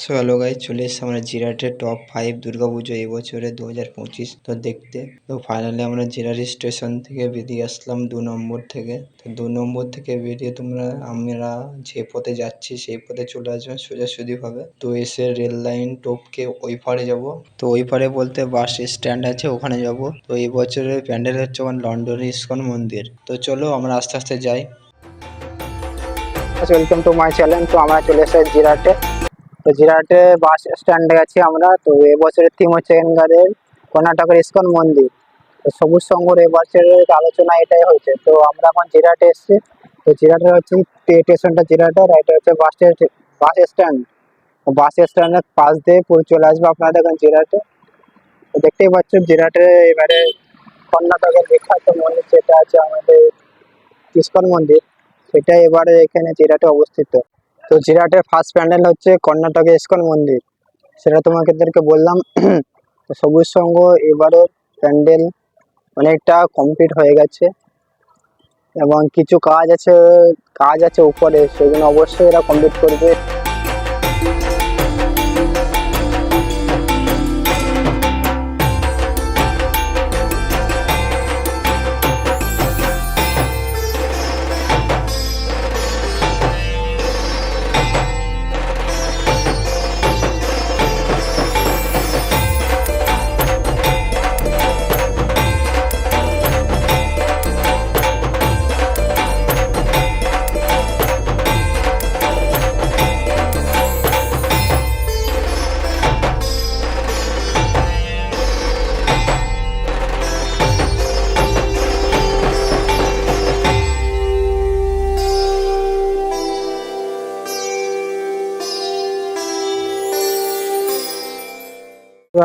So hello guys, চলে এসেছে আমরা জিরাটের টপ 5 দুর্গাপুজো এই বছরে 2025 তো দেখতে। তো ফাইনালি আমরা জিরাট স্টেশন থেকে বেরিয়ে আসলাম 2 নম্বর থেকে। তো 2 নম্বর থেকে বেরিয়ে আমরা যে পথে যাচ্ছি সেই পথে চলে আসবে সোজাসুজিভাবে। তো এসে রেল লাইন টপকে ওই পারে যাবো। তো ওই পারে বলতে বাস স্ট্যান্ড আছে, ওখানে যাব। তো এই বছরের প্যান্ডেল হচ্ছে আমার লন্ডনের ইস্কন মন্দির। তো চলো আমরা আস্তে আস্তে যাই। Welcome to my channel. তো আমরা চলে এসেছি জিরাটে। তো জিরাটে বাস স্ট্যান্ডে গেছি আমরা। তো এবছরের থিম হচ্ছে এখানকারের কর্ণাটকের ইস্কন মন্দির। তো সবুজ সংঘর এবছরের আলোচনা এটাই হয়েছে। তো আমরা এখন জিরাটে এসেছি। তো জিরাটে হচ্ছে স্টেশনটা জিরাটের, এটা হচ্ছে বাস স্ট্যান্ড। বাস স্ট্যান্ডের পাশ দিয়ে পুরো চলে আসবে আপনাদের এখন জিরাটে। তো দেখতেই পাচ্ছেন জিরাটে এবারে কর্ণাটকের বিখ্যাত মন্দির যেটা আছে আমাদের ইস্কন মন্দির, সেটা এবারে এখানে জিরাটে অবস্থিত। তো জিরাটের ফার্স্ট প্যান্ডেল হচ্ছে কর্ণাটকের ইস্কন মন্দির, সেটা তোমাদেরকে বললাম। তো সবুজ সংঘ এবারে প্যান্ডেল অনেকটা কমপ্লিট হয়ে গেছে এবং কিছু কাজ আছে উপরে, সেগুলো অবশ্যই এরা কমপ্লিট করবে।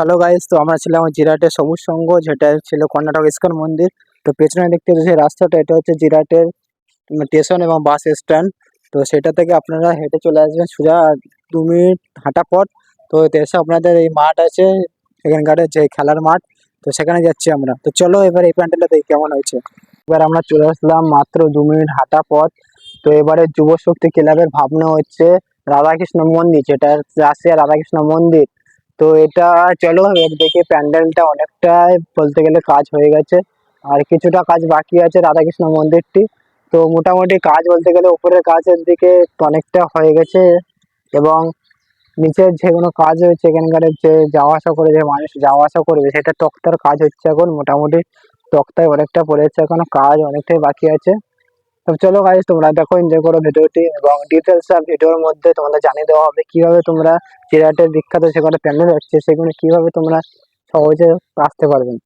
হ্যালো গাইস, তো আমরা ছিলাম জিরাটের সবুজ সংঘ, যেটা ছিল কর্ণাটক ইস্কন মন্দির। তো পেছনে দেখতে পাচ্ছি রাস্তাটা, এটা হচ্ছে জিরাটের স্টেশন এবং বাস স্ট্যান্ড। তো সেটা থেকে আপনারা হেঁটে চলে আসবেন সোজা 2 মিনিট হাঁটা পথ। তো এতে এসে আপনাদের এই মাঠ আছে, এখানকার যে খেলার মাঠ, তো সেখানে যাচ্ছি আমরা। তো চলো এবার এই প্যান্ডেলটা দেখি কেমন হয়েছে। এবার আমরা চলে আসলাম মাত্র 2 মিনিট হাঁটা পথ। তো এবারে যুব শক্তি ক্লাবের ভাবনা হচ্ছে রাধাকৃষ্ণ মন্দির, যেটা রাশিয়া রাধাকৃষ্ণ মন্দির। তো এটা চলো এর দেখি, প্যান্ডেলটা অনেকটাই বলতে গেলে কাজ হয়ে গেছে, আর কিছুটা কাজ বাকি আছে রাধাকৃষ্ণ মন্দিরটি। তো মোটামুটি কাজ বলতে গেলে উপরের কাজের দিকে অনেকটা হয়ে গেছে, এবং নিচের যেগুলো কাজ হয়েছে এখানকার যে যাওয়া আসা করে যে মানুষ যাওয়া আসা করবে, সেটা তক্তার কাজ হচ্ছে এখন। মোটামুটি তক্তায় অনেকটা পড়েছে, এখনো কাজ অনেকটাই বাকি আছে। তো চলো গাইস, তোমরা দেখো, এনজয় করো ভিডিওটি, এবং ডিটেলস ভিডিওর মধ্যে তোমাদের জানিয়ে দেওয়া হবে কিভাবে তোমরা জিরাটের বিখ্যাত সেখানে প্যান্ডেল হচ্ছে সেগুলো কিভাবে তোমরা সহজে আসতে পারবেন।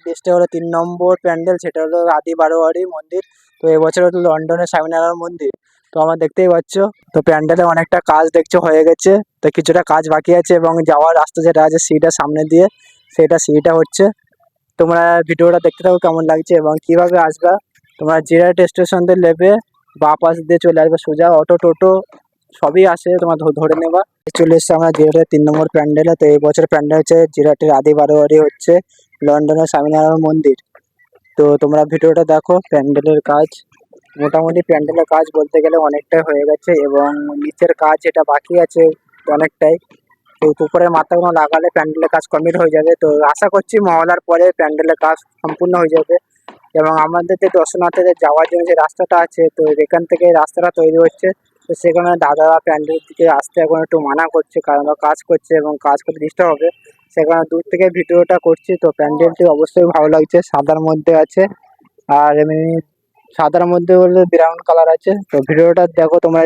লিস্টে হলো 3 নম্বর প্যান্ডেল, সেটা হলো আদি বারোয়ারি মন্দির। তো এবছর হলো লন্ডনের স্বামীনারায়ণ মন্দির। তো আমরা দেখতেই পাচ্ছ, তো প্যান্ডেলে অনেকটা কাজ দেখছো হয়ে গেছে, তো কিছুটা কাজ বাকি আছে এবং যাওয়ার রাস্তা যেটা আছে সিঁড়িটা সামনে দিয়ে, সেটা সিঁড়িটা হচ্ছে। তোমরা ভিডিওটা দেখতে থাকো কেমন লাগছে এবং কিভাবে আসবা। তোমরা জিরাট স্টেশন দিয়ে নেবে, বা পাশ দিয়ে চলে আসবে সোজা, অটো টোটো সবই আসে, তোমার ধরে নেবা। চলে এসছে আমরা জিরাটের 3 নম্বর প্যান্ডেলে। তো এই বছর প্যান্ডেল হচ্ছে জিরাটের আদি বারোয়ারি হচ্ছে লন্ডনের স্বামীনারায়ণ মন্দির। তো তোমরা ভিডিওটা দেখো। প্যান্ডেলের কাজ মোটামুটি, প্যান্ডেলের কাজ বলতে গেলে অনেকটাই হয়ে গেছে এবং নিচের কাজ যেটা বাকি আছে অনেকটাই। তো উপরের মাথাগুলো লাগালে প্যান্ডেলের কাজ কমপ্লিট হয়ে যাবে। তো আশা করছি মহলার পরে প্যান্ডেলের কাজ সম্পূর্ণ হয়ে যাবে। এবং আমাদের যে দর্শনার্থীদের যাওয়ার জন্য যে রাস্তাটা আছে, তো এখান থেকে রাস্তাটা তৈরি হচ্ছে। তো সেখানে দাদারা প্যান্ডেলের দিকে আসতে এখন একটু মানা করছে, কারণ ওরা কাজ করছে এবং কাজ করতে ডিস্টার্ব হবে। সেখানে দূর থেকে ভিডিওটা করছি। তো প্যান্ডেলটি অবশ্যই ভালো লাগছে, সাদার মধ্যে আছে। আর এমনি সাদার মধ্যে বলতে ব্রাউন কালার আছে। তো ভিডিওটা দেখো, তোমরা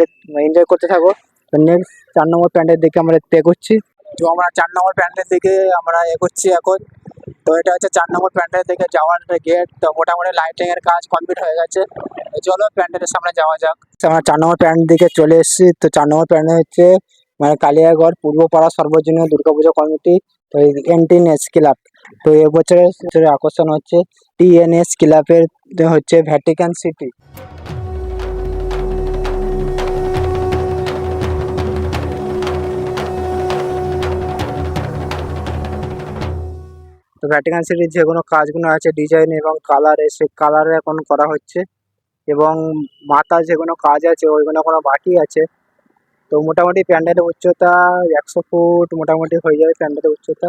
এনজয় করতে থাকো। তো নেক্সট 4 নম্বর প্যান্ডেল দিকে আমরা এগোচ্ছি। তো আমরা 4 নম্বর প্যান্ডেল দিকে আমরা এগোচ্ছি এখন। তো এটা হচ্ছে 4 নম্বর প্যান্ডেল থেকে যাওয়ার গেট। তো মোটামুটি লাইটিং এর কাজ কমপ্লিট হয়ে গেছে। তো চলো প্যান্ডেলের সামনে যাওয়া যাক। তো আমরা 4 নম্বর প্যান্ডেল দিকে চলে এসেছি। তো 4 নম্বর প্যান্ডেল হচ্ছে মানে কালিয়াগড় পূর্বপাড়া সর্বজনীয় দুর্গাপুজো কমিটি, তো এনটিএনএস ক্লাব। তো এবছরের আকর্ষণ হচ্ছে টিএনএস ক্লাবের হচ্ছে ভ্যাটিকান সিটি। তো ভ্যাটিকান সিটির যে কোনো কাজগুলো আছে ডিজাইন এবং কালারে, সে কালারে এখন করা হচ্ছে। এবং মাথার যেগুলো কাজ আছে ওইগুলো এখনো বাকি আছে। তো মোটামুটি প্যান্ডেলের উচ্চতা 100 ফুট মোটামুটি হয়ে যাবে প্যান্ডেলের উচ্চতা।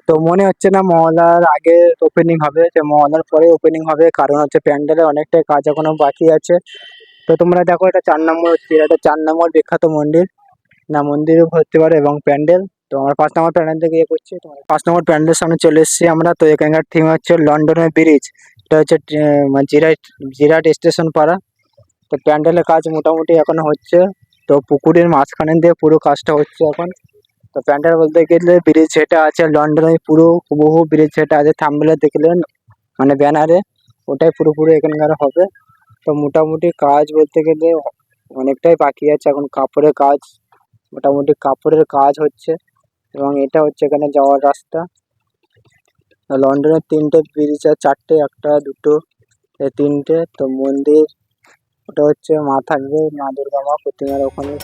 তো মনে হচ্ছে না মহলার আগে ওপেনিং হবে, যে মহলার পরে ওপেনিং হবে, কারণ হচ্ছে প্যান্ডেলের অনেকটাই কাজ এখনো বাকি আছে। তো তোমরা দেখো, এটা 4 নম্বর হচ্ছে, এটা 4 নম্বর বিখ্যাত মন্দির, না মন্দিরও হতে পারে এবং প্যান্ডেল। তো আমরা 5 নম্বর প্যান্ডেল থেকে ইয়ে করছি। তো 5 নম্বর প্যান্ডেলের সামনে চলে এসেছি আমরা। তো এখানকার থিম হচ্ছে লন্ডনের ব্রিজ। এটা হচ্ছে মানে জিরাট স্টেশন পাড়া। তো প্যান্ডেলের কাজ মোটামুটি এখনো হচ্ছে। তো পুকুরের মাঝখানে দিয়ে পুরো কাজটা হচ্ছে এখন। তো প্যান্ডেল বলতে গেলে ব্রিজ যেটা আছে লন্ডনের পুরো হুবহু ব্রিজ যেটা আছে থাম্বনেলে দেখলেন, মানে ব্যানারে, ওটাই পুরোপুরি এখানকার হবে। তো মোটামুটি কাজ বলতে গেলে অনেকটাই বাকি আছে এখন। কাপড়ের কাজ, মোটামুটি কাপড়ের কাজ হচ্ছে এবং এটা হচ্ছে এখানে যাওয়ার রাস্তা। লন্ডনের 3টে ব্রিজ আছে, 4টে, একটা দুটো, এই 3টে। তো মন্দির ওটা হচ্ছে মা থাকবে, মা দুর্গা মা প্রতিমার ওখানে।